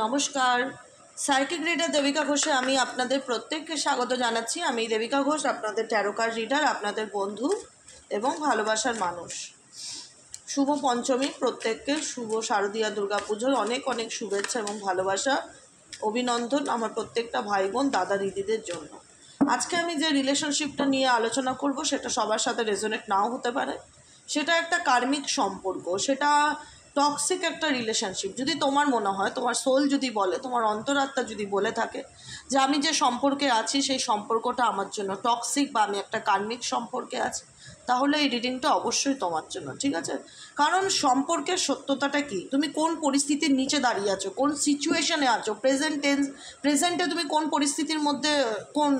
নমস্কার, psychic reader Devika ঘোষে আমি আপনাদের প্রত্যেককে স্বাগত জানাচ্ছি। আমি দেবিকা ঘোষ, আপনাদের ট্যারো কার্ড রিডার, আপনাদের বন্ধু এবং ভালোবাসার মানুষ। শুভ পঞ্চমী, প্রত্যেককে শুভ শারদীয়া দুর্গাপুজোর অনেক অনেক শুভেচ্ছা এবং ভালোবাসা, অভিনন্দন আমার প্রত্যেকটা ভাই বোন দাদা দিদিদের জন্য। আজকে আমি যে রিলেশনশিপটা নিয়ে আলোচনা করব সেটা সবার সাথে রেজোনেট নাও হতে পারে। সেটা একটা কার্মিক সম্পর্ক, সেটা টক্সিক একটা রিলেশনশিপ। যদি তোমার মনে হয়, তোমার সোল যদি বলে, তোমার অন্তরাত্মা যদি বলে থাকে যে আমি যে সম্পর্কে আছি সেই সম্পর্কটা আমার জন্য টক্সিক বা আমি একটা কার্মিক সম্পর্কে আছি, তাহলে এই রিডিংটা অবশ্যই তোমার জন্য, ঠিক আছে? কারণ সম্পর্কের সত্যতাটা কি, তুমি কোন পরিস্থিতির নিচে দাঁড়িয়ে আছো, কোন সিচুয়েশনে আছো, প্রেজেন্টে তুমি কোন পরিস্থিতির মধ্যে, কোন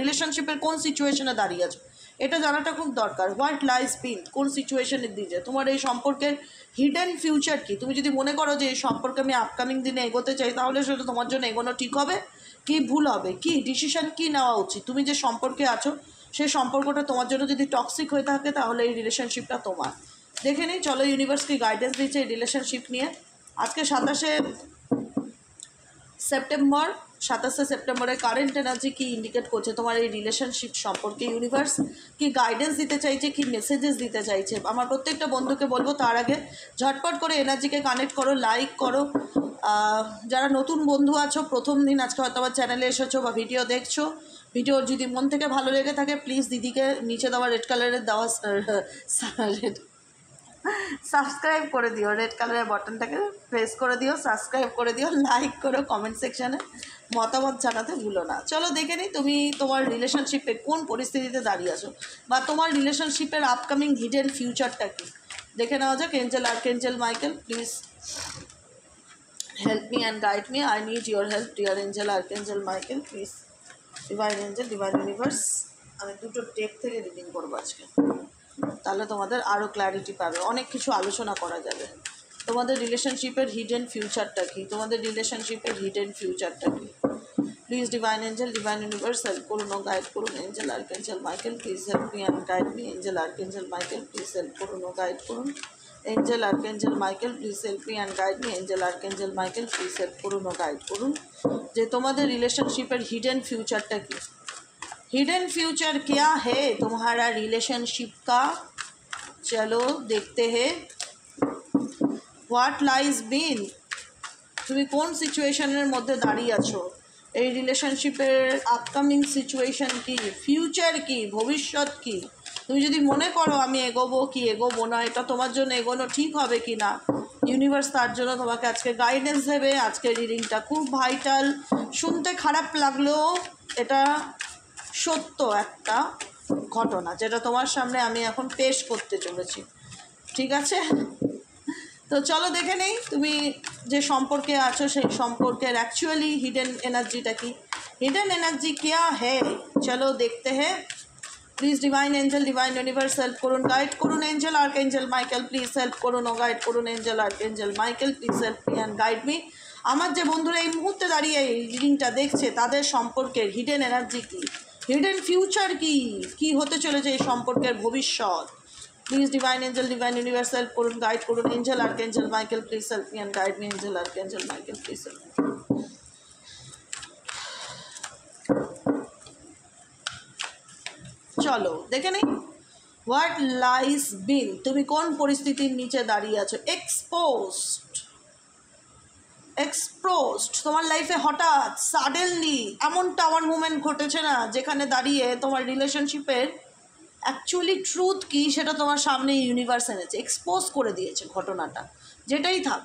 রিলেশনশিপের কোন সিচুয়েশনে দাঁড়িয়ে আছো, এটা জানাটা খুব দরকার। হোয়াট লাইজ বিন, কোন সিচুয়েশনের দিকে তোমার এই সম্পর্কের হিডেন ফিউচার কি। তুমি যদি মনে করো যে এই সম্পর্কে আমি আপকামিং দিনে এগোতে চাই, তাহলে সেটা তোমার জন্য এগোনো ঠিক হবে কি ভুল হবে, কি ডিসিশন কি নেওয়া উচিত। তুমি যে সম্পর্কে আছো সেই সম্পর্কটা তোমার জন্য যদি টক্সিক হয়ে থাকে, তাহলে এই রিলেশনশিপটা তোমার। দেখে নিই, চলো ইউনিভার্স কি গাইডেন্স দিচ্ছে এই রিলেশনশিপ নিয়ে। আজকে 27শে সেপ্টেম্বরের কারেন্ট এনার্জি কি ইন্ডিকেট করছে তোমার এই রিলেশনশিপ সম্পর্কে। ইউনিভার্স কি গাইডেন্স দিতে চাইছে, কি মেসেজেস দিতে চাইছে। আমার প্রত্যেকটা বন্ধুকে বলবো তার আগে ঝটপট করে এনার্জিকে কানেক্ট করো, লাইক করো। যারা নতুন বন্ধু আছো, প্রথম দিন আজকে হয়তো আবার চ্যানেলে এসেছো বা ভিডিও দেখছো, ভিডিওর যদি মন থেকে ভালো লেগে থাকে প্লিজ দিদিকে নিচে দেওয়া রেড কালারের দেওয়া সাবস্ক্রাইব করে দিও, রেড কালারের বাটনটাকে প্রেস করে দিও, সাবস্ক্রাইব করে দিও, লাইক করো, কমেন্ট সেকশানে মতামত জানাতে ভুলো না। চলো দেখে নিই তুমি তোমার রিলেশনশিপে কোন পরিস্থিতিতে দাঁড়িয়ে আছো বা তোমার রিলেশনশিপের আপকামিং হিডেন ফিউচারটা কি। দেখে নেওয়া যাক। Angel archangel Michael, please help me and guide me. I need your help dear angel archangel Michael, please. Divine angel, divine universe, আমি দুটো টেক থেকে রিডিং করবো আজকে, তাহলে তোমাদের আরও ক্ল্যারিটি পাবে, অনেক কিছু আলোচনা করা যাবে। তোমাদের রিলেশনশিপের হিডেন ফিউচারটা কি, তোমাদের রিলেশনশিপের হিডেন ফিউচারটা কি। Please divine angel, divine universe help করুন ও গাইড করুন। Angel archangel Michael, please help me and guide me. Angel archangel Michael, please help করুন ও গাইড করুন। Angel archangel Michael, please help me and guide me. Angel archangel Michael, please help করুন ও guide করুন যে তোমাদের রিলেশনশিপের হিডেন ফিউচারটা কি। हिडन फ्यूचर क्या है तुम्हारा रिलेशनशिप का, चलो देखते हैं। व्हाट लाइज बिन, তুমি কোন সিচুয়েশনের মধ্যে দাঁড়িয়ে আছো, এই রিলেশনশিপের আপকামিং সিচুয়েশন কি, ফিউচার কি, ভবিষ্যৎ কি। তুমি যদি মনে করো আমি এগোবো কি এগোবো না, এটা তোমার জন্য এগোনো ঠিক হবে কি না, ইউনিভার্স তার জন্য তোমাকে আজকে গাইডেন্স দেবে। আজকে রিডিংটা খুব ভাইটাল, শুনতে খারাপ লাগলেও এটা সত্য একটা ঘটনা, যেটা তোমার সামনে আমি এখন পেশ করতে চলেছি, ঠিক আছে? তো চলো দেখে নেই তুমি যে সম্পর্কে আছো সেই সম্পর্কের অ্যাকচুয়ালি হিডেন এনার্জিটা কি। हिडन एनर्जी क्या है, चलो देखते हैं। Please divine angel, divine universe help করুন, গাইড করুন। Angel archangel Michael, please help করুন ও গাইড করুন। Angel archangel Michael, please help me and guide me. আমার যে বন্ধুরা এই মুহূর্তে দাঁড়িয়ে এই রিডিংটা দেখছে, তাদের সম্পর্কের হিডেন এনার্জি কী, হিডেন ফিউচার কী, কী হতে চলেছে এই সম্পর্কের ভবিষ্যৎ। Please divine angel, divine universe help করুন, গাইড করুন। Angel archangel Michael, please help me and guide me. Angel archangel Michael, please help me. চলো দেখে নেই। হোয়াট লাইজ বিন, তুমি কোন পরিস্থিতির নিচে দাঁড়িয়ে আছো। এক্সপোজড, তোমার লাইফে হঠাৎ সাডেনলি এমনটা আমার মুভমেন্ট ঘটেছে না, যেখানে দাঁড়িয়ে তোমার রিলেশনশিপের অ্যাকচুয়ালি ট্রুথ কী সেটা তোমার সামনে ইউনিভার্স এনেছে, এক্সপোজ করে দিয়েছে ঘটনাটা। যেটাই থাক,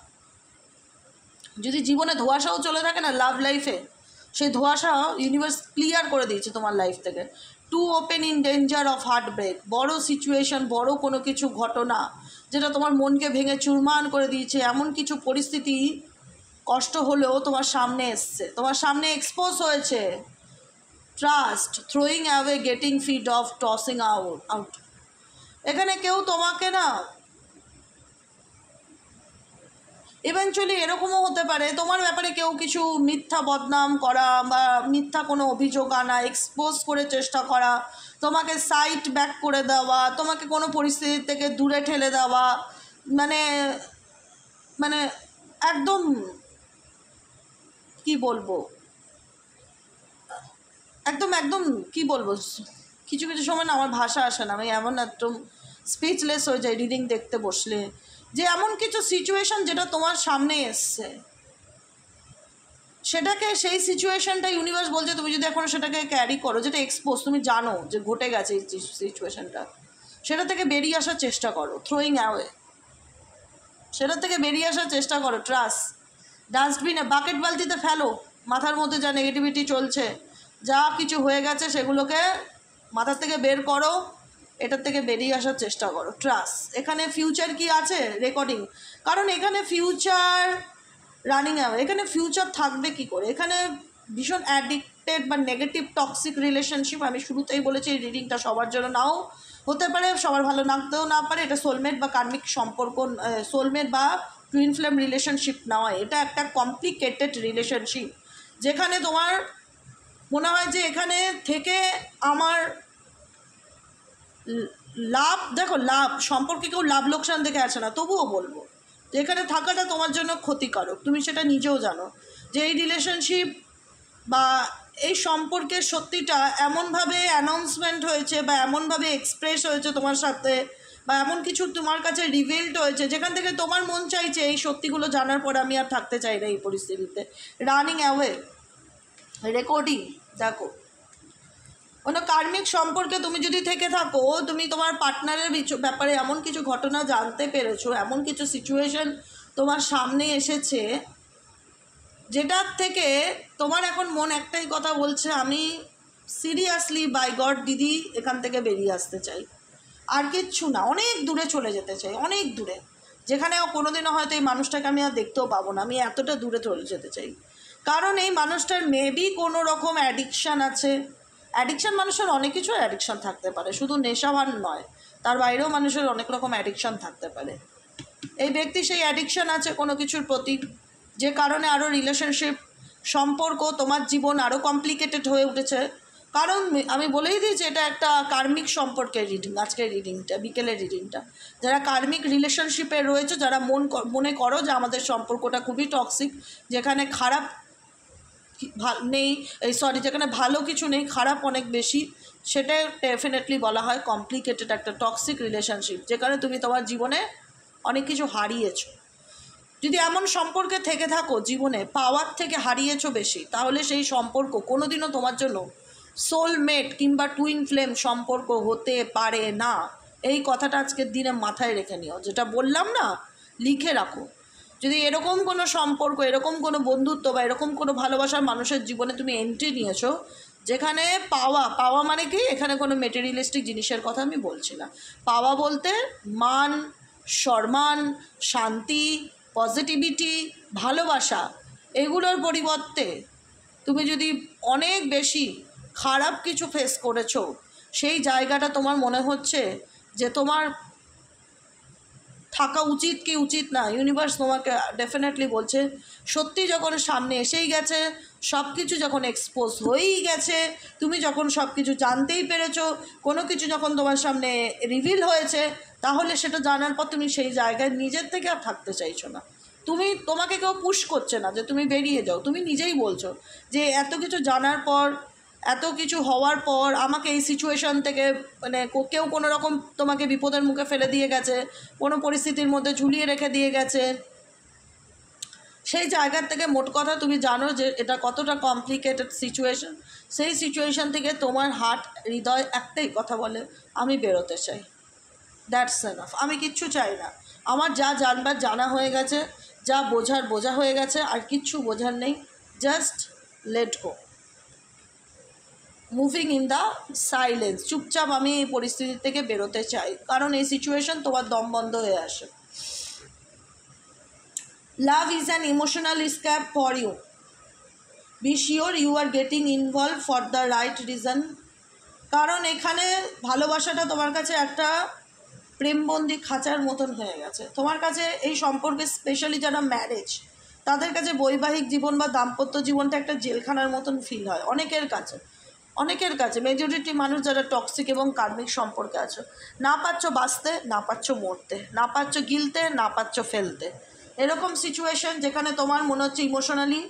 যদি জীবনে ধোঁয়াশাও চলে থাকে না লাভ লাইফে, সেই ধোঁয়াশা ইউনিভার্স ক্লিয়ার করে দিয়েছে তোমার লাইফ থেকে। To open in danger of heart break, বড় সিচুয়েশন, বড় কোনো কিছু ঘটনা যেটা তোমার মনকে ভেঙে চুরমার করে দিয়েছে, এমন কিছু পরিস্থিতি কষ্ট হলেও তোমার সামনে এসছে, তোমার সামনে এক্সপোজ হয়েছে। Trust, throwing away, getting feed of, tossing out. এখানে কেউ তোমাকে না, ইভেনচুয়ালি এরকমও হতে পারে তোমার ব্যাপারে কেউ কিছু মিথ্যা বদনাম করা বা মিথ্যা কোনো অভিযোগ আনা, এক্সপোজ করে চেষ্টা করা, তোমাকে সাইট ব্যাক করে দেওয়া, তোমাকে কোনো পরিস্থিতি থেকে দূরে ঠেলে দেওয়া, মানে মানে একদম কি বলবো, একদম একদম কি বলবো, কিছু কিছু সময় না আমার ভাষা আসে না, আমি এমন একদম স্পিচলেস হয়ে যাই রিডিং দেখতে বসলে, যে এমন কিছু সিচুয়েশন যেটা তোমার সামনে এসছে, সেটাকে সেই সিচুয়েশনটা ইউনিভার্স বলছে তুমি যদি এখন সেটাকে ক্যারি করো, যেটা এক্সপোজ, তুমি জানো যে ঘটে গেছে এই সিচুয়েশনটা, সেটা থেকে বেরিয়ে আসার চেষ্টা করো, থ্রোয়িং অ্যাওয়ে, সেটা থেকে বেরিয়ে আসার চেষ্টা করো, ট্রাস্ট, ডাস্টবিনে বাকেট বালতিতে ফেলো, মাথার মধ্যে যা নেগেটিভিটি চলছে, যা কিছু হয়ে গেছে সেগুলোকে মাথার থেকে বের করো, এটার থেকে বেরিয়ে আসার চেষ্টা করো, ট্রাস্ট। এখানে ফিউচার কি আছে রেকর্ডিং, কারণ এখানে ফিউচার রানিং অ্যাওয়ে, এখানে ফিউচার থাকবে কি করে, এখানে ভীষণ অ্যাডিক্টেড বা নেগেটিভ টক্সিক রিলেশনশিপ। আমি শুরুতেই বলেছি এই রিডিংটা সবার জন্য নাও হতে পারে, সবার ভালো লাগতেও না পারে, এটা সোলমেট বা কার্মিক সম্পর্ক, সোলমেট বা টুইন ফ্লেম রিলেশনশিপ নয়, এটা একটা কমপ্লিকেটেড রিলেশনশিপ, যেখানে তোমার মনে হয় যে এখানে থেকে আমার লাভ, দেখো লাভ সম্পর্কে কেউ লাভ লোকসান দেখে আসে না, তবুও বলবো যে এখানে থাকাটা তোমার জন্য ক্ষতিকারক, তুমি সেটা নিজেও জানো যে এই রিলেশনশিপ বা এই সম্পর্কের সত্যিটা এমনভাবে অ্যানাউন্সমেন্ট হয়েছে বা এমনভাবে এক্সপ্রেস হয়েছে তোমার সাথে, বা এমন কিছু তোমার কাছে রিভিলড হয়েছে যেখান থেকে তোমার মন চাইছে এই সত্যিগুলো জানার পর আমি আর থাকতে চাই না এই পরিস্থিতিতে, রানিং অ্যাওয়ে, রেকর্ডিং। দেখো কোনো কার্মিক সম্পর্কে তুমি যদি থেকে থাকো, তুমি তোমার পার্টনারের ব্যাপারে এমন কিছু ঘটনা জানতে পেরেছো, এমন কিছু সিচুয়েশন তোমার সামনে এসেছে যেটার থেকে তোমার এখন মন একটাই কথা বলছে, আমি সিরিয়াসলি বাই গড দিদি এখান থেকে বেরিয়ে আসতে চাই, আর কিচ্ছু না, অনেক দূরে চলে যেতে চাই, অনেক দূরে, যেখানে কোনোদিনও হয়তো এই মানুষটাকে আমি আর দেখতেও পাবো না, আমি এতটা দূরে চলে যেতে চাই। কারণ এই মানুষটার মেবি কোনো রকম অ্যাডিকশান আছে, অ্যাডিকশান মানুষের অনেক কিছু অ্যাডিকশান থাকতে পারে, শুধু নেশাভান নয়, তার বাইরেও মানুষের অনেক রকম অ্যাডিকশান থাকতে পারে। এই ব্যক্তি সেই অ্যাডিকশান আছে কোনো কিছুর প্রতি, যে কারণে আরও রিলেশনশিপ সম্পর্ক তোমার জীবন আরও কমপ্লিকেটেড হয়ে উঠেছে। কারণ আমি বলেই দিয়েছি এটা একটা কার্মিক সম্পর্কের রিডিং, আজকের রিডিংটা, বিকেলের রিডিংটা, যারা কার্মিক রিলেশনশিপে রয়েছে, যারা মনে করো যে আমাদের সম্পর্কটা খুবই টক্সিক, যেখানে খারাপ নেই, যেখানে ভালো কিছু নেই, খারাপ অনেক বেশি, সেটা ডেফিনেটলি বলা হয় কমপ্লিকেটেড একটা টক্সিক রিলেশনশিপ, যেখানে তুমি তোমার জীবনে অনেক কিছু হারিয়েছো। যদি এমন সম্পর্কে থেকে থাকো জীবনে পাওয়ার থেকে হারিয়েছো বেশি, তাহলে সেই সম্পর্ক কোনোদিনও তোমার জন্য সোলমেট কিংবা টুইন ফ্লেম সম্পর্ক হতে পারে না। এই কথাটা আজকের দিনে মাথায় রেখে নিও, যেটা বললাম না লিখে রাখো। যদি এরকম কোনো সম্পর্ক, এরকম কোনো বন্ধুত্ব বা এরকম কোনো ভালোবাসার মানুষের জীবনে তুমি এন্ট্রি নিয়েছো, যেখানে পাওয়া মানে কি, এখানে কোনো মেটেরিয়ালিস্টিক জিনিসের কথা আমি বলছি না, পাওয়া বলতে মান সম্মান, শান্তি, পজিটিভিটি, ভালোবাসা, এগুলোর পরিবর্তে তুমি যদি অনেক বেশি খারাপ কিছু ফেস করেছো, সেই জায়গাটা তোমার মনে হচ্ছে যে তোমার থাকা উচিত কি উচিত না, ইউনিভার্স তোমাকে ডেফিনেটলি বলছে সত্যি যখন সামনে এসেই গেছে, সব কিছু যখন এক্সপোজ হয়েই গেছে, তুমি যখন সব কিছু জানতেই পেরেছো, কোনো কিছু যখন তোমার সামনে রিভিল হয়েছে, তাহলে সেটা জানার পর তুমি সেই জায়গায় নিজের থেকে আর থাকতে চাইছো না। তোমাকে কেউ পুশ করছে না যে তুমি বেরিয়ে যাও, তুমি নিজেই বলছো যে এত কিছু জানার পর, এত কিছু হওয়ার পর আমাকে এই সিচুয়েশন থেকে, মানে কেউ কোনো রকম তোমাকে বিপদের মুখে ফেলে দিয়ে গেছে, কোনো পরিস্থিতির মধ্যে ঝুলিয়ে রেখে দিয়ে গেছে, সেই জায়গার থেকে মোট কথা তুমি জানো যে এটা কতটা কমপ্লিকেটেড সিচুয়েশন, সেই সিচুয়েশন থেকে তোমার হার্ট, হৃদয় একটাই কথা বলে, আমি বেরোতে চাই, দ্যাটস এনাফ, আমি কিচ্ছু চাই না, আমার যা জানবার জানা হয়ে গেছে, যা বোঝার বোঝা হয়ে গেছে, আর কিচ্ছু বোঝার নেই, just let go, moving in the silence, চুপচাপ আমি এই পরিস্থিতি থেকে বেরোতে চাই, কারণ এই সিচুয়েশন তোমার দম বন্ধ হয়ে আসে। Love is an emotional escape for you, be sure you are getting involve for the right reason. কারণ এখানে ভালোবাসাটা তোমার কাছে একটা প্রেমবন্দি খাঁচার মতন হয়ে গেছে, তোমার কাছে এই সম্পর্কে স্পেশালি যারা ম্যারেজ, তাদের কাছে বৈবাহিক জীবন বা দাম্পত্য জীবনটা একটা জেলখানার মতন ফিল হয় অনেকের কাছে মেজরিটি মানুষ যারা টক্সিক এবং কার্মিক সম্পর্কে আছো, না পাচ্ছ বাঁচতে, না পাচ্ছ মরতে, না পাচ্ছ গিলতে, না পাচ্ছ ফেলতে, এরকম সিচুয়েশন যেখানে তোমার মনে হচ্ছে ইমোশনালি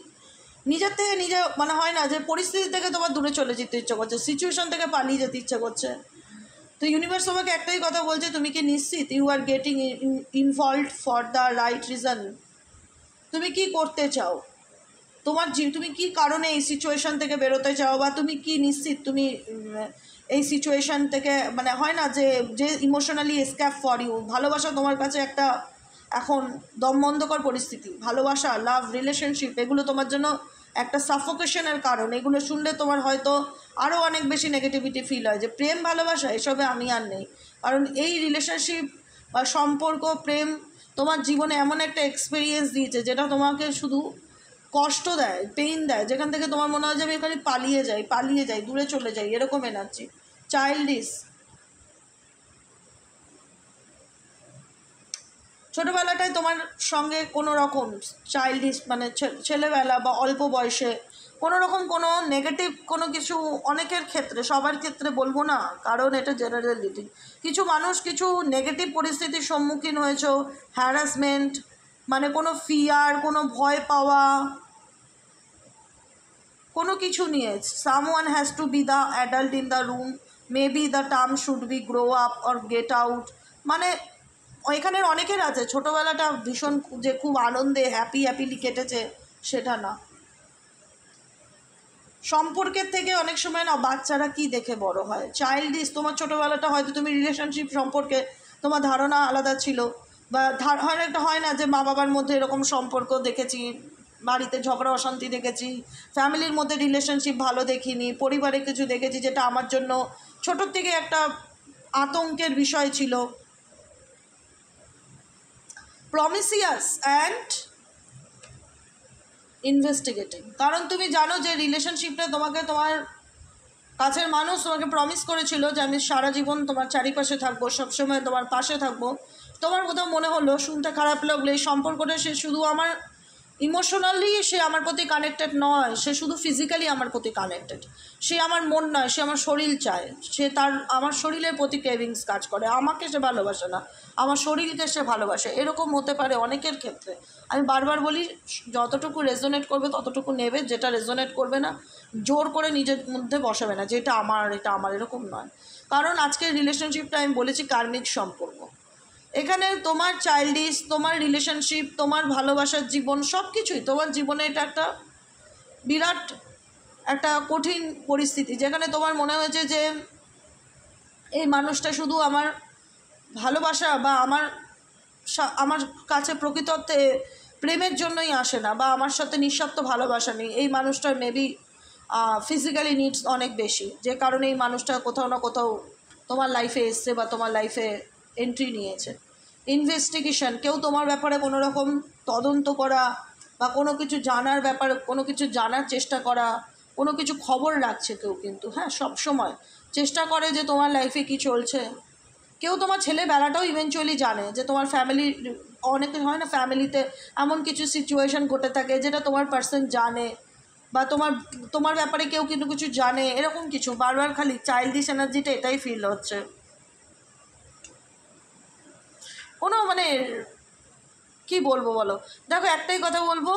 নিজের থেকে নিজে মানে হয় না যে পরিস্থিতি থেকে তোমার দূরে চলে যেতে ইচ্ছে করছে, সিচুয়েশন থেকে পালিয়ে যেতে ইচ্ছে করছে। তো ইউনিভার্স তোমাকে একটাই কথা বলছে, তুমি কি নিশ্চিত you are getting involved for the right reason? তুমি কি করতে চাও, তুমি কি কারণে এই সিচুয়েশন থেকে বেরোতে চাও, বা তুমি কি নিশ্চিত তুমি এই সিচুয়েশন থেকে মানে হয় না যে যে ইমোশনালি এসকেপ ফর ইউ। ভালোবাসা তোমার কাছে একটা এখন দমবন্ধকর পরিস্থিতি। ভালোবাসা, লাভ, রিলেশনশিপ এগুলো তোমার জন্য একটা সাফোকেশনের কারণ। এগুলো শুনলে তোমার হয়তো আরও অনেক বেশি নেগেটিভিটি ফিল হয় যে প্রেম ভালোবাসা এসবে আমি আর নেই। কারণ এই রিলেশনশিপ বা সম্পর্ক, প্রেম তোমার জীবনে এমন একটা এক্সপিরিয়েন্স দিয়েছে যেটা তোমাকে শুধু কষ্ট দেয়, পেইন দেয়, যেখান থেকে তোমার মনে হয় যে আমি এখানে পালিয়ে যাই, দূরে চলে যাই, এরকম এনার্জি। চাইল্ডিশ, ছোটোবেলাটায় তোমার সঙ্গে কোনো রকম চাইল্ডিশ মানে ছেলেবেলা বা অল্প বয়সে কোনো রকম কোনো নেগেটিভ কোনো কিছু, অনেকের ক্ষেত্রে, সবার ক্ষেত্রে বলবো না কারণ এটা জেনারেলিটি, কিছু মানুষ কিছু নেগেটিভ পরিস্থিতির সম্মুখীন হয়েছো, হ্যারাসমেন্ট মানে কোনো ফিয়ার, কোনো ভয় পাওয়া, কোনো কিছু নিয়ে। Someone has to B the adult in the room, maybe the term should be grow up or get out. মানে এখানের অনেকের আছে ছোটোবেলাটা ভীষণ যে খুব আনন্দে হ্যাপিলি কেটেছে, সেটা না। সম্পর্কের থেকে অনেক সময় না বাচ্চারা কি দেখে বড় হয়। চাইল্ডিশ, তোমার ছোটোবেলাটা হয়তো তুমি রিলেশনশিপ সম্পর্কে তোমার ধারণা আলাদা ছিল, বা হয় না যে মা বাবার মধ্যে এরকম সম্পর্ক দেখেছি, বাড়িতে ঝগড়া অশান্তি দেখেছি, ফ্যামিলির মধ্যে রিলেশনশিপ ভালো দেখিনি, পরিবারে কিছু দেখেছি যেটা আমার জন্য ছোটোর থেকে একটা আতঙ্কের বিষয় ছিল। প্রমিসিয়াস অ্যান্ড ইনভেস্টিগেটিং, কারণ তুমি জানো যে রিলেশনশিপটা তোমাকে তোমার কাছের মানুষ তোমাকে প্রমিস করেছিল যে আমি সারা জীবন তোমার চারিপাশে থাকবো, সবসময় তোমার পাশে থাকবো। তোমার কোথাও মনে হলো, শুনতে খারাপ লাগলো, এই সম্পর্কটা সে শুধু আমার ইমোশনালি সে আমার প্রতি কানেক্টেড নয়, সে শুধু ফিজিক্যালি আমার প্রতি কানেক্টেড, সে আমার মন নয়, সে আমার শরীর চায়, সে আমার শরীরের প্রতি ক্রেভিংস কাজ করে, আমাকে সে ভালোবাসে না, আমার শরীরকে সে ভালোবাসে। এরকম হতে পারে অনেকের ক্ষেত্রে। আমি বারবার বলি, যতটুকু রেজোনেট করবে ততটুকু নেবে, যেটা রেজোনেট করবে না জোর করে নিজের মধ্যে বসাবে না যে এটা আমার, এরকম নয়। কারণ আজকের রিলেশনশিপটা আমি বলেছি কার্মিক সম্পর্ক। এখানে তোমার চাইল্ডিশ, তোমার রিলেশনশিপ, তোমার ভালোবাসার জীবন, সব কিছুই তোমার জীবনে এটা একটা বিরাট একটা কঠিন পরিস্থিতি, যেখানে তোমার মনে হয়েছে যে এই মানুষটা শুধু আমার ভালোবাসা বা আমার কাছে প্রকৃততে প্রেমের জন্যই আসে না, বা আমার সাথে নিঃস্বার্থ ভালোবাসা নেই। এই মানুষটার মেবি ফিজিক্যালি নিডস অনেক বেশি, যে কারণে এই মানুষটা কোথাও না কোথাও তোমার লাইফে এসছে বা তোমার লাইফে এন্ট্রি নিয়েছে। ইনভেস্টিগেশন, কেউ তোমার ব্যাপারে কোনো রকম তদন্ত করা বা কোনো কিছু জানার ব্যাপারে কোনো কিছু জানার চেষ্টা করা, কোনো কিছু খবর রাখছে কেউ, কিন্তু হ্যাঁ সব সময় চেষ্টা করে যে তোমার লাইফে কি চলছে। কেউ তোমার ছেলেবেলাটাও ইভেনচুয়ালি জানে যে তোমার ফ্যামিলি, অনেকে হয় না ফ্যামিলিতে এমন কিছু সিচুয়েশান ঘটে থাকে যেটা তোমার পার্সন জানে, বা তোমার ব্যাপারে কেউ কিন্তু কিছু জানে, এরকম কিছু। বারবার খালি চাইল্ডিশ এনার্জিটা এটাই ফিল হচ্ছে। কোনো মানে কি বলবো বলো, দেখো একটাই কথা বলবো,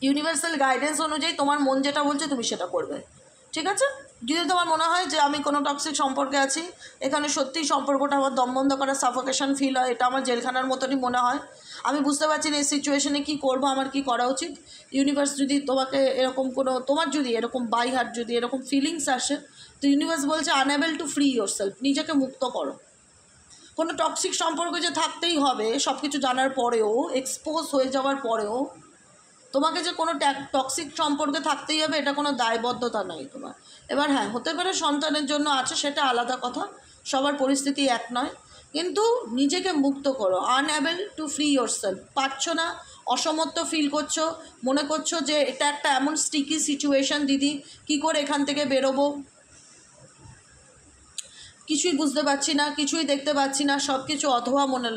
ইউনিভার্সাল গাইডেন্স অনুযায়ী তোমার মন যেটা বলছে তুমি সেটা করবে, ঠিক আছে? যদি তোমার মনে হয় যে আমি কোনো টক্সিক সম্পর্কে আছি, এখানে সত্যিই সম্পর্কটা আমার দমবন্ধ করা, সাফোকেশন ফিল হয়, এটা আমার জেলখানার মতনই মনে হয়, আমি বুঝতে পারছি না এই সিচুয়েশনে কী করবো, আমার কী করা উচিত। ইউনিভার্স যদি তোমাকে এরকম কোনো, তোমার যদি এরকম বাই হার্ট যদি এরকম ফিলিংস আসে, তো ইউনিভার্স বলছে আনএবল টু ফ্রি ইয়োরসেলফ, নিজেকে মুক্ত করো। কোনো টক্সিক সম্পর্ক যে থাকতেই হবে সব কিছু জানার পরেও, এক্সপোজ হয়ে যাওয়ার পরেও তোমাকে যে কোনো টক্সিক সম্পর্কে থাকতেই হবে এটা কোনো দায়বদ্ধতা নয় তোমার। এবার হ্যাঁ, হতে পারে সন্তানের জন্য আছে, সেটা আলাদা কথা, সবার পরিস্থিতি এক নয়, কিন্তু নিজেকে মুক্ত করো। আনএবল টু ফ্রি ইয়োরসেলফ, পারছো না, অসমর্থ ফিল করছো, মনে করছো যে এটা একটা এমন স্টিকি সিচুয়েশান, দিদি কী করে এখান থেকে বেরোবো, কিছুই বুঝতে পারছি না, কিছুই দেখতে পাচ্ছি না, সব কিছু অধোয়া মনে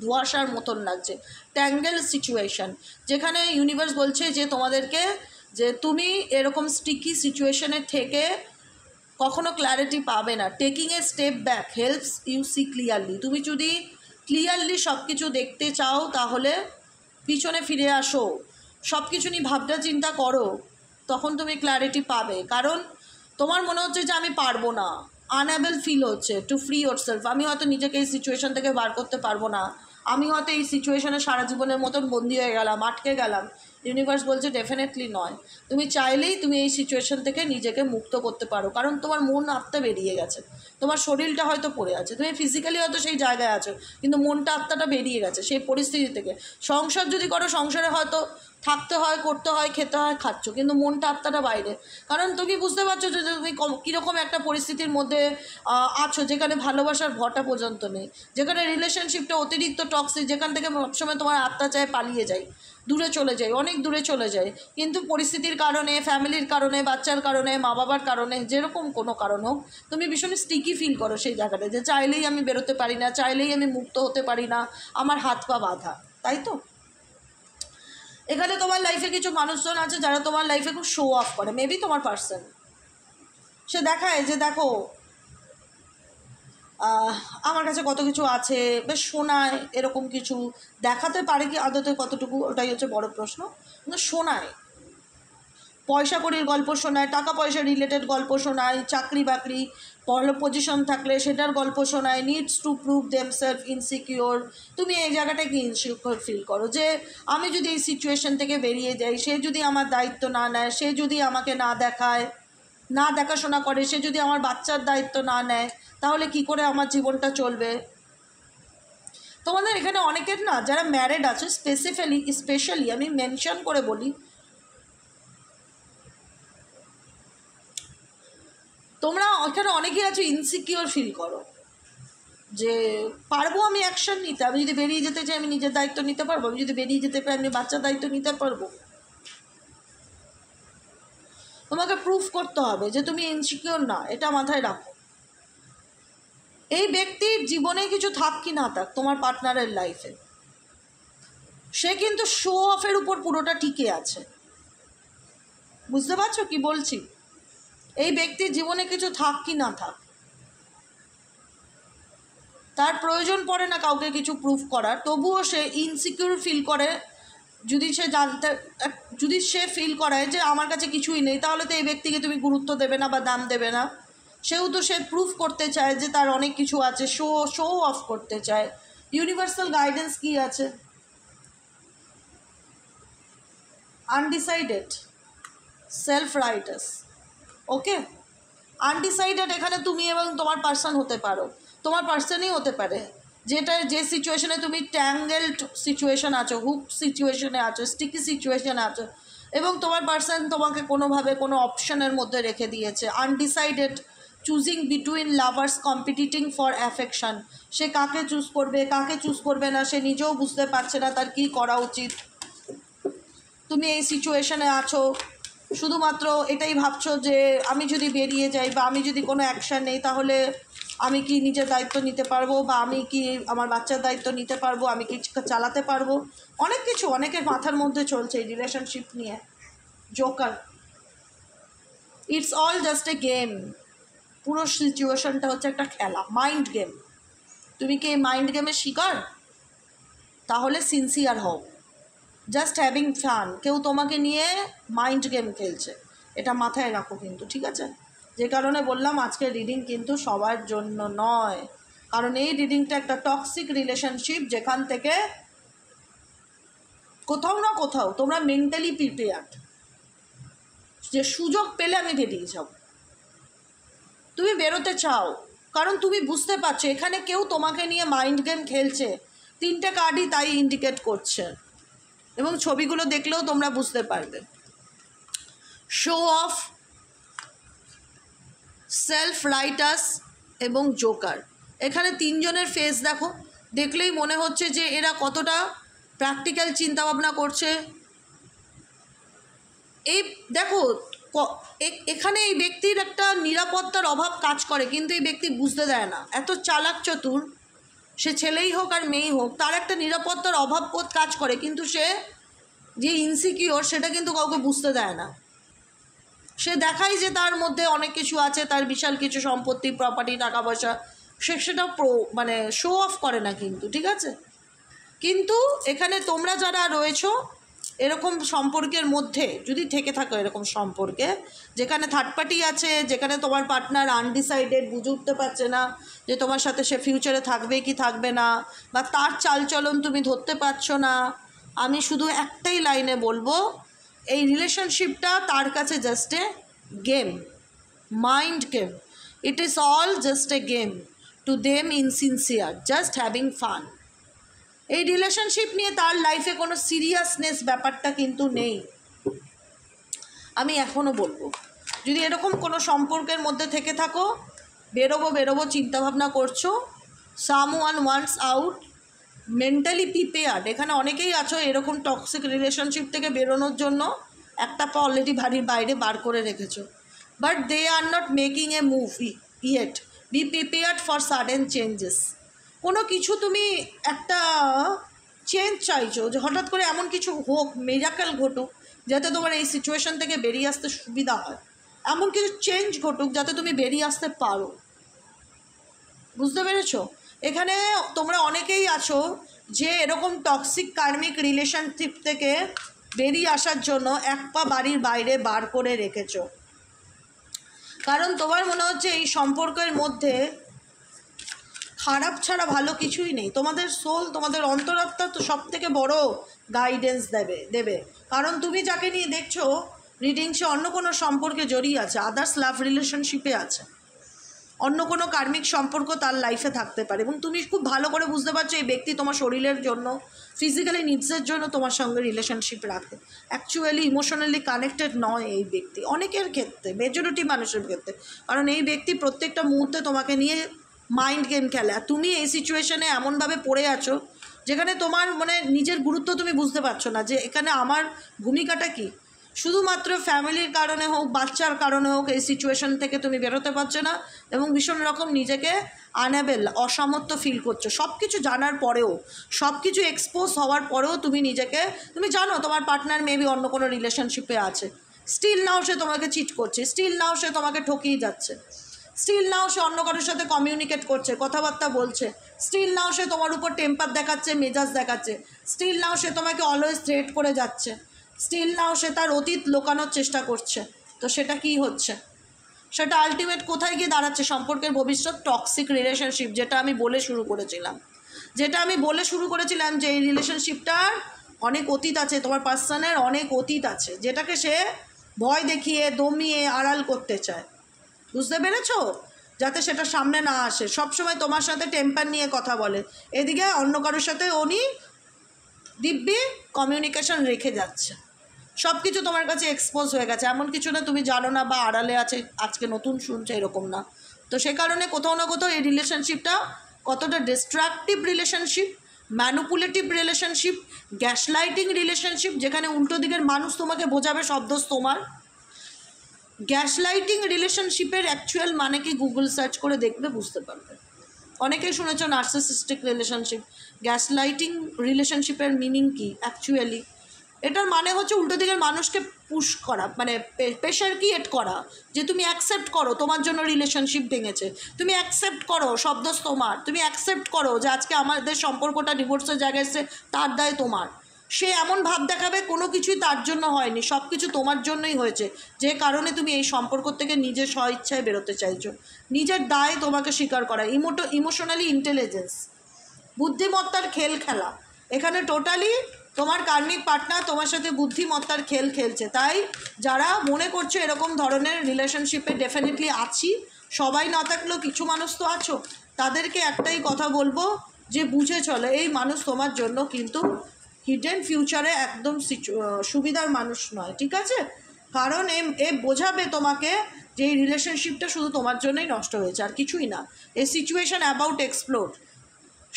ধোঁয়াশার মতন লাগছে, ট্যাঙ্গেল সিচুয়েশান, যেখানে ইউনিভার্স বলছে যে তোমাদেরকে যে তুমি এরকম স্টিকি সিচুয়েশানের থেকে কখনো ক্ল্যারিটি পাবে না। Taking a step back helps you see clearly, তুমি যদি ক্লিয়ারলি সব কিছু দেখতে চাও তাহলে পিছনে ফিরে আসো, সব কিছু নিয়ে ভাবনা চিন্তা করো, তখন তুমি ক্ল্যারিটি পাবে। কারণ তোমার মনে হচ্ছে যে আমি পারবো না, আনএবল ফিল হচ্ছে টু ফ্রি ইয়োরসেলফ। আমি হয়তো নিজেকে এই সিচুয়েশন থেকে বার করতে পারবো না, আমি হয়তো এই সিচুয়েশনে সারা জীবনের মতন বন্দি হয়ে গেলাম, আটকে গেলাম। ইউনিভার্স বলছে ডেফিনেটলি নয়, তুমি চাইলেই তুমি এই সিচুয়েশন থেকে নিজেকে মুক্ত করতে পারো। কারণ তোমার মন আত্মা বেরিয়ে গেছে, তোমার শরীরটা হয়তো পড়ে আছে, তুমি ফিজিক্যালি হয়তো সেই জায়গায় আছো, কিন্তু মনটা আত্মাটা বেরিয়ে গেছে সেই পরিস্থিতি থেকে। সংসার যদি করো, সংসারে হয়তো থাকতে হয়, করতে হয়, খেতে হয়, খাচ্ছ, কিন্তু মনটা আত্মাটা বাইরে। কারণ তুমি বুঝতে পারছো যে তুমি কীরকম একটা পরিস্থিতির মধ্যে আছো, যেখানে ভালোবাসার ভটা পর্যন্ত নেই, যেখানে রিলেশনশিপটা অতিরিক্ত টক্সিক, যেখান থেকে সবসময় তোমার আত্মা চায় পালিয়ে যায়, দূরে চলে যায়, অনেক দূরে চলে যায়। কিন্তু পরিস্থিতির কারণে, ফ্যামিলির কারণে, বাচ্চার কারণে, মা বাবার কারণে, যেরকম কোনো কারণ হোক, তুমি ভীষণ স্টিকি ফিল করো সেই জায়গাটা, যে চাইলেই আমি বেরোতে পারি না, চাইলেই আমি মুক্ত হতে পারি না, আমার হাত পা বাঁধা, তাই তো? এখানে তোমার লাইফে কিছু মানুষজন আছে যারা তোমার লাইফে খুব শো অফ করে। মেবি তোমার পার্সন, সে দেখায় যে দেখো আমার কাছে কত কিছু আছে, বেশ শোনায়, এরকম কিছু দেখাতে পারে কি আদতে কতটুকু, ওটাই হচ্ছে বড় প্রশ্ন। কিন্তু শোনায়, পয়সা কড়ির গল্প শোনায়, টাকা পয়সা রিলেটেড গল্প শোনায়, চাকরি বাকরি ভালো পজিশন থাকলে সেটার গল্প শোনায়, needs to prove themselves, insecure. তুমি এই জায়গাটায় কি ইনসিকিওর ফিল করো যে আমি যদি এই সিচুয়েশন থেকে বেরিয়ে যাই, সে যদি আমার দায়িত্ব না নেয়, সে যদি আমাকে না দেখায়, না দেখাশোনা করে, সে যদি আমার বাচ্চার দায়িত্ব না নেয়, তাহলে কি করে আমার জীবনটা চলবে? তোমাদের এখানে অনেকের না, যারা ম্যারিড আছে, স্পেশালি আমি মেনশন করে বলি, তোমরা এখানে অনেকেই আছো ইনসিকিওর ফিল করো যে পারবো আমি অ্যাকশন নিতে, আমি যদি বেরিয়ে যেতে চাই আমি নিজের দায়িত্ব নিতে পারবো, আমি যদি বেরিয়ে যেতে পারি আমি বাচ্চার দায়িত্ব নিতে পারবো। তোমাকে প্রুফ করতে হবে যে তুমি ইনসিকিওর না, এটা মাথায় রাখো। এই ব্যক্তির জীবনে কিছু থাক কি না থাক, তোমার পার্টনারের লাইফে, সে কিন্তু শো অফের উপর পুরোটা টিকে আছে। বুঝতে পারছো কি বলছি? এই ব্যক্তির জীবনে কিছু থাক কি না থাক, তার প্রয়োজন পড়ে না কাউকে কিছু প্রুফ করার, তবুও সে ইনসিকিউর ফিল করে। যদি সে ফিল করায় যে আমার কাছে কিছুই নেই, তাহলে তো এই ব্যক্তিকে তুমি গুরুত্ব দেবে না বা দাম দেবে না। সেহেতু সে প্রুফ করতে চায় যে তার অনেক কিছু আছে, শো অফ করতে চায়। ইউনিভার্সাল গাইডেন্স কি আছে? Undecided, self righteous. Okay, undecided এখানে তুমি এবং তোমার পার্সন হতে পারো, তোমার পার্সনই হতে পারে, যে সিচুয়েশনে তুমি ট্যাঙ্গেলড সিচুয়েশন আছো, হুক সিচুয়েশনে আছো, স্টিকি সিচুয়েশনে আছো, এবং তোমার পার্সন তোমাকে কোনোভাবে কোনো অপশনের মধ্যে রেখে দিয়েছে। Undecided, choosing between lovers, competing for affection. সে কাকে চুজ করবে, কাকে চুজ করবে না, সে নিজেও বুঝতে পারছে না তার কী করা উচিত। তুমি এই সিচুয়েশনে আছো, শুধুমাত্র এটাই ভাবছো যে আমি যদি বেরিয়ে যাই বা আমি যদি কোনো অ্যাকশান নেই, তাহলে আমি কি নিজের দায়িত্ব নিতে পারবো, বা আমি কি আমার বাচ্চার দায়িত্ব নিতে পারবো, আমি কি চালাতে পারবো। অনেক কিছু অনেকের মাথার মধ্যে চলছে এই রিলেশনশিপ নিয়ে। Joker, it's all just a game. পুরো সিচুয়েশনটা হচ্ছে একটা খেলা, মাইন্ড গেম। তুমি কি এই মাইন্ড গেমের শিকার? তাহলে সিনসিয়ার হও। জাস্ট হ্যাভিং ফান, কেউ তোমাকে নিয়ে মাইন্ড গেম খেলছে, এটা মাথায় রাখো কিন্তু, ঠিক আছে? যে কারণে বললাম আজকের রিডিং কিন্তু সবার জন্য নয়, কারণ এই রিডিংটা একটা টক্সিক রিলেশনশিপ, যেখান থেকে কোথাও না কোথাও তোমরা মেন্টালি প্রিপেয়ার্ড, যে সুযোগ পেলে আমি বেরিয়ে যাব। তুমি বেরোতে চাও, কারণ তুমি বুঝতে পারছো এখানে কেউ তোমাকে নিয়ে মাইন্ড গেম খেলছে। 3টে কার্ডই তাই ইন্ডিকেট করছে, এবং ছবিগুলো দেখলেও তোমরা বুঝতে পারবে। শো অফ, সেলফ রাইটাস এবং জোকার। এখানে 3 জনের ফেস দেখো, দেখলেই মনে হচ্ছে যে এরা কতটা প্র্যাকটিক্যাল চিন্তাভাবনা করছে। এই দেখো, এখানে এই ব্যক্তির একটা নিরাপত্তার অভাব কাজ করে, কিন্তু এই ব্যক্তি বুঝতে দেয় না। এত চালাক চতুর, সে ছেলেই হোক আর মেয়েই হোক, তার একটা নিরাপত্তার অভাব কাজ করে, কিন্তু সে যে ইনসিকিওর সেটা কিন্তু কাউকে বুঝতে দেয় না। সে দেখায় যে তার মধ্যে অনেক কিছু আছে, তার বিশাল কিছু সম্পত্তি, প্রপার্টি, টাকা পয়সা, সেটা মানে শো অফ করে না কিন্তু, ঠিক আছে? কিন্তু এখানে তোমরা যারা রয়েছো, এরকম সম্পর্কের মধ্যে যদি থেকে থাকো, এরকম সম্পর্কে যেখানে থার্ড পার্টি আছে, যেখানে তোমার পার্টনার আনডিসাইডেড, বুঝে উঠতে পারছে না যে তোমার সাথে সে ফিউচারে থাকবে কি থাকবে না, বা তার চালচলন তুমি ধরতে পারছো না, আমি শুধু একটাই লাইনে বলবো, এই রিলেশনশিপটা তার কাছে just a game, mind game. It is all just a game to them, ইনসিনসিয়ার, just having fun. এই রিলেশনশিপ নিয়ে তার লাইফে কোনো সিরিয়াসনেস ব্যাপারটা কিন্তু নেই। আমি এখনও বলবো, যদি এরকম কোনো সম্পর্কের মধ্যে থেকে থাকো, বেরোবো চিন্তাভাবনা করছো, someone wants out, mentally prepared. এখানে অনেকেই আছো এরকম টক্সিক রিলেশনশিপ থেকে বেরোনোর জন্য একটা পা অলরেডি বাড়ির বাইরে বার করে রেখেছো, but they are not making a move yet. Be prepared for sudden changes. কোনো কিছু তুমি একটা চেঞ্জ চাইছো, যে হঠাৎ করে এমন কিছু হোক, মিরাকেল ঘটুক, যাতে তোমার এই সিচুয়েশন থেকে বেরিয়ে আসতে সুবিধা হয়, এমন কিছু চেঞ্জ ঘটুক যাতে তুমি বেরিয়ে আসতে পারো। বুঝতে পেরেছো? এখানে তোমরা অনেকেই আছো যে এরকম টক্সিক কার্মিক রিলেশনশিপ থেকে বেরিয়ে আসার জন্য এক পা বাড়ির বাইরে বার করে রেখেছো, কারণ তোমার মনে হচ্ছে এই সম্পর্কের মধ্যে খারাপ ছাড়া ভালো কিছুই নেই। তোমাদের সোল, তোমাদের অন্তরাত্মা তো সব থেকে বড় গাইডেন্স দেবে। কারণ তুমি যাকে নিয়ে দেখছো রিডিংসে অন্য কোনো সম্পর্কে জড়িয়ে আছে, আদার্স লাভ রিলেশনশিপে আছে, অন্য কোনো কার্মিক সম্পর্ক তার লাইফে থাকতে পারে, এবং তুমি খুব ভালো করে বুঝতে পারছো এই ব্যক্তি তোমার শরীরের জন্য, ফিজিক্যালি নিডসের জন্য তোমার সঙ্গে রিলেশনশিপ রাখে, অ্যাকচুয়ালি ইমোশনালি কানেক্টেড নয় এই ব্যক্তি, অনেকের ক্ষেত্রে, মেজরিটি মানুষের ক্ষেত্রে। কারণ এই ব্যক্তি প্রত্যেকটা মুহূর্তে তোমাকে নিয়ে মাইন্ড গেম খেলে, আর তুমি এই সিচুয়েশনে এমনভাবে পড়ে আছো যেখানে তোমার মানে নিজের গুরুত্ব তুমি বুঝতে পারছো না, যে এখানে আমার ভূমিকাটা কী। শুধুমাত্র ফ্যামিলির কারণে হোক, বাচ্চার কারণে হোক, এই সিচুয়েশন থেকে তুমি বেরোতে পারছো না, এবং ভীষণ রকম নিজেকে আনএবেল, অসামর্থ্য ফিল করছো। সব কিছু জানার পরেও, সব কিছু এক্সপোজ হওয়ার পরেও তুমি নিজেকে, তুমি জানো তোমার পার্টনার মেবি অন্য কোনো রিলেশনশিপে আছে, স্টিল নাও সে তোমাকে চিট করছে, স্টিল নাও সে তোমাকে ঠকিয়ে যাচ্ছে, স্টিল নাও সে অন্য কারোর সাথে কমিউনিকেট করছে, কথাবার্তা বলছে, স্টিল নাও সে তোমার উপর টেম্পার দেখাচ্ছে, মেজাজ দেখাচ্ছে, স্টিল নাও সে তোমাকে অলওয়েজ থ্রেট করে যাচ্ছে, স্টিল নাও সে তার অতীত লোকানোর চেষ্টা করছে। তো সেটা কি হচ্ছে? সেটা আলটিমেট কোথায় গিয়ে দাঁড়াচ্ছে? সম্পর্কের ভবিষ্যৎ টক্সিক রিলেশনশিপ, যেটা আমি বলে শুরু করেছিলাম যে এই রিলেশনশিপটার অনেক অতীত আছে, তোমার পার্সনের অনেক অতীত আছে, যেটাকে সে ভয় দেখিয়ে, দমিয়ে, আড়াল করতে চায়। বুঝতে পেরেছো? যাতে সেটা সামনে না আসে, সবসময় তোমার সাথে টেম্পার নিয়ে কথা বলে, এদিকে অন্য কারোর সাথে উনি দিব্যি কমিউনিকেশন রেখে যাচ্ছে, সব কিছু তোমার কাছে এক্সপোজ হয়ে গেছে। এমন কিছু না তুমি জানো না বা আড়ালে আছে, আজকে নতুন শুনছে, এরকম না। তো সে কারণে কোথাও না কোথাও এই রিলেশনশিপটা কতটা destructive relationship, manipulative relationship, gaslighting relationship, যেখানে উল্টো দিকের মানুষ তোমাকে বোঝাবে সব দোষ তোমার। গ্যাসলাইটিং রিলেশনশিপের অ্যাকচুয়াল মানে কি গুগল সার্চ করে দেখবে, বুঝতে পারবে। অনেকেই শুনেছ নার্সিসিস্টিক রিলেশনশিপ। গ্যাসলাইটিং রিলেশনশিপের মিনিং কি অ্যাকচুয়ালি? এটার মানে হচ্ছে উল্টো দিকের মানুষকে পুশ করা, মানে প্রেশার ক্রিয়েট করা, যে তুমি অ্যাকসেপ্ট করো তোমার জন্য রিলেশনশিপ ভেঙেছে, তুমি অ্যাকসেপ্ট করো সব দোষ তোমার, তুমি অ্যাকসেপ্ট করো যে আজকে আমাদের সম্পর্কটা ডিভোর্সের জায়গায় এসে তার দায় তোমার। সে এমন ভাব দেখাবে কোনো কিছুই তার জন্য হয়নি, সব কিছু তোমার জন্যই হয়েছে, যে কারণে তুমি এই সম্পর্ক থেকে নিজের স্বইচ্ছায় বেরোতে চাইছো। নিজের দায় তোমাকে স্বীকার করা, ইমোশনালি ইন্টেলিজেন্স, বুদ্ধিমত্তার খেলা। এখানে টোটালি তোমার কার্মিক পার্টনার তোমার সাথে বুদ্ধিমত্তার খেলছে। তাই যারা মনে করছো এরকম ধরনের রিলেশনশিপে ডেফিনেটলি আছি, সবাই না থাকলেও কিছু মানুষ তো আছো, তাদেরকে একটাই কথা বলবো যে বুঝে চলো এই মানুষ তোমার জন্য কিন্তু হিডেন ফিউচারে একদম সুবিধার মানুষ নয়, ঠিক আছে? কারণ এ বোঝাবে তোমাকে যে এই রিলেশনশিপটা শুধু তোমার জন্যই নষ্ট হয়েছে, আর কিছুই না। A situation about explore,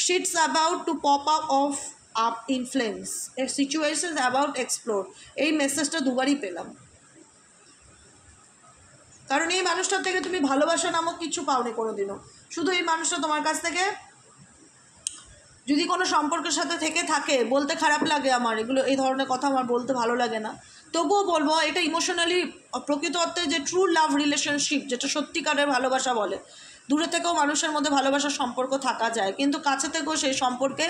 shit's about to pop up in flames, a situation about explode। এই মেসেজটা দুবারই পেলাম, কারণ এই মানুষটার থেকে তুমি ভালোবাসা নামক কিছু পাওনি কোনোদিনও। শুধু এই মানুষটা তোমার কাছ থেকে, যদি কোনো সম্পর্কের সাথে থেকে থাকে, বলতে খারাপ লাগে আমার, এগুলো এই ধরনের কথা আমার বলতে ভালো লাগে না, তবুও বলবো এটা ইমোশনালি প্রকৃত অর্থে যে ট্রু লাভ রিলেশনশিপ, যেটা সত্যিকারের ভালোবাসা বলে। দূরে থেকেও মানুষের মধ্যে ভালোবাসার সম্পর্ক থাকা যায়, কিন্তু কাছে থেকেও সেই সম্পর্কে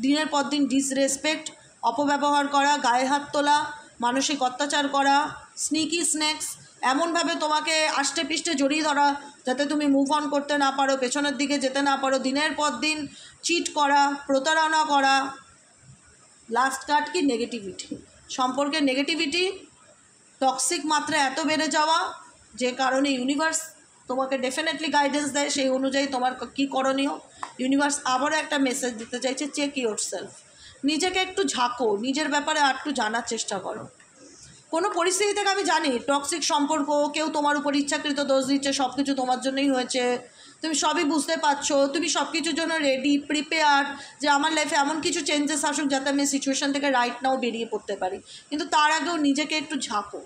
দিনের পর দিন ডিসরেসপেক্ট, অপব্যবহার করা, গায়ে হাত তোলা, মানসিক অত্যাচার করা, স্নিকি স্ন্যাক্স, এমনভাবে তোমাকে আষ্টে পিষ্টে জড়িয়ে ধরা যাতে তুমি মুভ অন করতে না পারো, পেছনের দিকে যেতে না পারো, দিনের পর দিন চিট করা, প্রতারণা করা। লাস্ট কার্ড কি? নেগেটিভিটি। সম্পর্কের নেগেটিভিটি, টক্সিক মাত্রা এত বেড়ে যাওয়া যে কারণে ইউনিভার্স তোমাকে ডেফিনেটলি গাইডেন্স দেয়, সেই অনুযায়ী তোমার কী করণীয়। ইউনিভার্স আবারও একটা মেসেজ দিতে চাইছে, চেক ইউর সেলফ। নিজেকে একটু ঝাঁকো, নিজের ব্যাপারে আর একটু জানার চেষ্টা করো। কোনো পরিস্থিতি থেকে আমি জানি টক্সিক সম্পর্ক, কেউ তোমার উপর ইচ্ছাকৃত দোষ দিচ্ছে, সব কিছু তোমার জন্যই হয়েছে, তুমি সবই বুঝতে পারছো, তুমি সব কিছুর জন্য রেডি, প্রিপেয়ার যে আমার লাইফে এমন কিছু চেঞ্জেস আসুক যাতে আমি সিচুয়েশান থেকে রাইট নাও বেরিয়ে পড়তে পারি। কিন্তু তার আগেও নিজেকে একটু ঝাঁকো,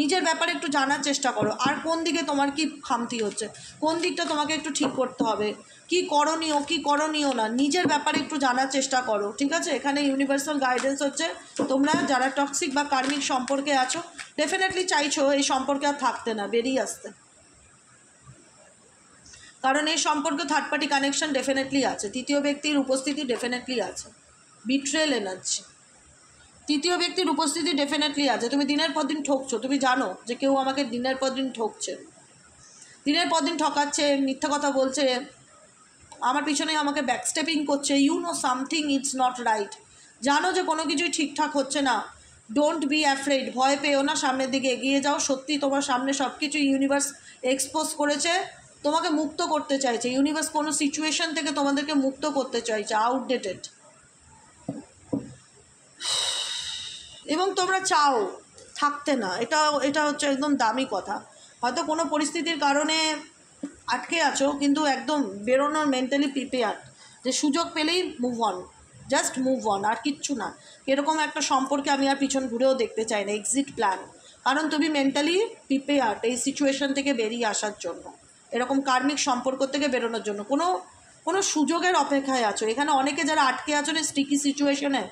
নিজের ব্যাপারে একটু জানার চেষ্টা করো। আর কোন দিকে তোমার কি খামতি হচ্ছে, কোন দিকটা তোমাকে একটু ঠিক করতে হবে, কি করণীয় না, নিজের ব্যাপারে একটু জানার চেষ্টা করো। ঠিক আছে? এখানে ইউনিভার্সাল গাইডেন্স হচ্ছে তোমরা যারা টক্সিক বা কার্মিক সম্পর্কে আছো, ডেফিনেটলি চাইছো এই সম্পর্কে আর থাকতে না, বেরিয়ে আসতে। কারণ এই সম্পর্কে থার্ড পার্টি কানেকশন ডেফিনেটলি আছে, তৃতীয় ব্যক্তির উপস্থিতি ডেফিনেটলি আছে, বিট্রেল এনার্জি, তৃতীয় ব্যক্তির উপস্থিতি ডেফিনেটলি আছে। তুমি দিনের পর দিন ঠকছো, তুমি জানো যে কেউ আমাকে দিনের পর দিন ঠকছে, দিনের পর দিন ঠকাচ্ছে, মিথ্যা কথা বলছে, আমার পিছনে আমাকে ব্যাকস্টেপিং করছে। You know something it's not right, জানো যে কোনো কিছুই ঠিকঠাক হচ্ছে না। ডোন্ট বি অ্যাফ্রেড, ভয় পেও না, সামনের দিকে এগিয়ে যাও। সত্যি তোমার সামনে সব কিছু ইউনিভার্স এক্সপোজ করেছে, তোমাকে মুক্ত করতে চাইছে ইউনিভার্স, কোনো সিচুয়েশন থেকে তোমাদেরকে মুক্ত করতে চাইছে, আউটডেটেড। এবং তোমরা চাও থাকতে না, এটা হচ্ছে একদম দামি কথা। হয়তো কোনো পরিস্থিতির কারণে আটকে আছো, কিন্তু একদম বেরোনোর মেন্টালি প্রিপেয়ার, যে সুযোগ পেলেই move on, just move on, আর কিচ্ছু না। এরকম একটা সম্পর্কে আমি আর পিছন ঘুরেও দেখতে চাই না, এক্সিট প্ল্যান। কারণ তুমি মেন্টালি প্রিপেয়ার এই সিচুয়েশন থেকে বেরিয়ে আসার জন্য, এরকম কার্মিক সম্পর্ক থেকে বেরোনোর জন্য কোনো সুযোগের অপেক্ষায় আছো। এখানে অনেকে যারা আটকে আছো না স্টিকি সিচুয়েশনে,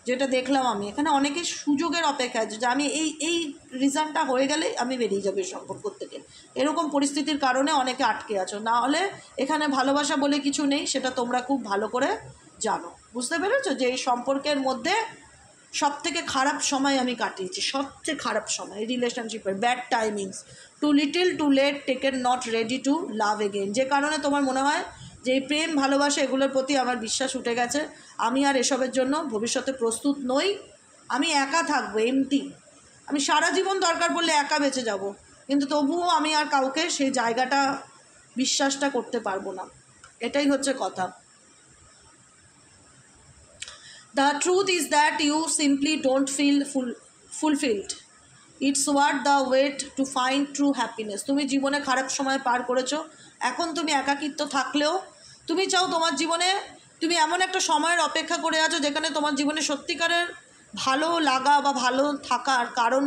যেটা দেখলাম আমি, এখানে অনেকে সুযোগের অপেক্ষায় যে আমি এই রিজনটা হয়ে গেলে আমি বেরিয়ে যাবো এই সম্পর্ক থেকে। এরকম পরিস্থিতির কারণে অনেকে আটকে আছো, না হলে এখানে ভালোবাসা বলে কিছু নেই, সেটা তোমরা খুব ভালো করে জানো। বুঝতে পেরেছো যে এই সম্পর্কের মধ্যে সবথেকে খারাপ সময় আমি কাটিয়েছি, সবচেয়ে খারাপ সময় রিলেশনশিপের, bad timings, too little too late, taken not ready to love again. যে কারণে তোমার মনে হয় যে এই প্রেম ভালোবাসা এগুলোর প্রতি আমার বিশ্বাস উঠে গেছে, আমি আর এসবের জন্য ভবিষ্যতে প্রস্তুত নই, আমি একা থাকবো, এমটি, আমি সারা জীবন দরকার পড়লে একা বেঁচে যাব, কিন্তু তবুও আমি আর কাউকে সেই জায়গাটা বিশ্বাসটা করতে পারবো না। এটাই হচ্ছে কথা। The truth is that you simply don't feel fulfilled. It's worth the wait to find true happiness. তুমি জীবনে খারাপ সময় পার করেছো, এখন তুমি একাকিত্ব থাকলেও তুমি চাও তোমার জীবনে, তুমি এমন একটা সময়ের অপেক্ষা করে আছো যেখানে তোমার জীবনে সত্যিকারের ভালো লাগা বা ভালো থাকার কারণ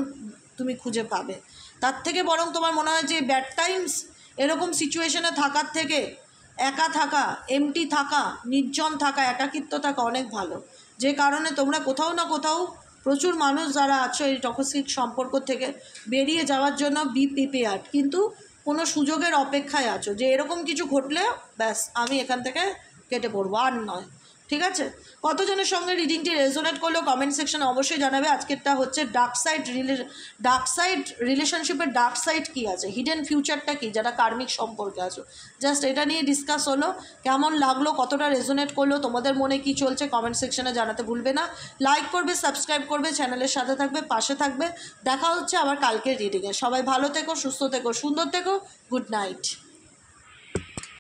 তুমি খুঁজে পাবে। তার থেকে বরং তোমার মনে হয় যে ব্যাড টাইমস, এরকম সিচুয়েশনে থাকার থেকে একা থাকা, এমটি থাকা, নির্জন থাকা, একাকিত্ব থাকা অনেক ভালো। যে কারণে তোমরা কোথাও না কোথাও প্রচুর মানুষ যারা আছো এই টক্সিক সম্পর্ক থেকে বেরিয়ে যাওয়ার জন্য বি প্রিপেয়ার্ড, কিন্তু কোনো সুযোগের অপেক্ষায় আছো যে এরকম কিছু ঘটলে ব্যাস আমি এখান থেকে কেটে পড়বো, আর নয়। ঠিক আছে? কতজনের সঙ্গে রিডিংটি রেজোনেট করলো কমেন্ট সেকশনে অবশ্যই জানাবে। আজকেরটা হচ্ছে ডার্ক সাইড রিলেশনশিপের ডার্ক সাইড কী আছে, হিডেন ফিউচারটা কী, যারা কার্মিক সম্পর্কে আছো। জাস্ট এটা নিয়ে ডিসকাস হলো, কেমন লাগলো, কতটা রেজোনেট করলো, তোমাদের মনে কি চলছে কমেন্ট সেকশনে জানাতে ভুলবে না। লাইক করবে, সাবস্ক্রাইব করবে, চ্যানেলের সাথে থাকবে, পাশে থাকবে। দেখা হচ্ছে আবার কালকের রিডিংয়ে। সবাই ভালো থেকো, সুস্থ থেকো, সুন্দর থেকো। Good night.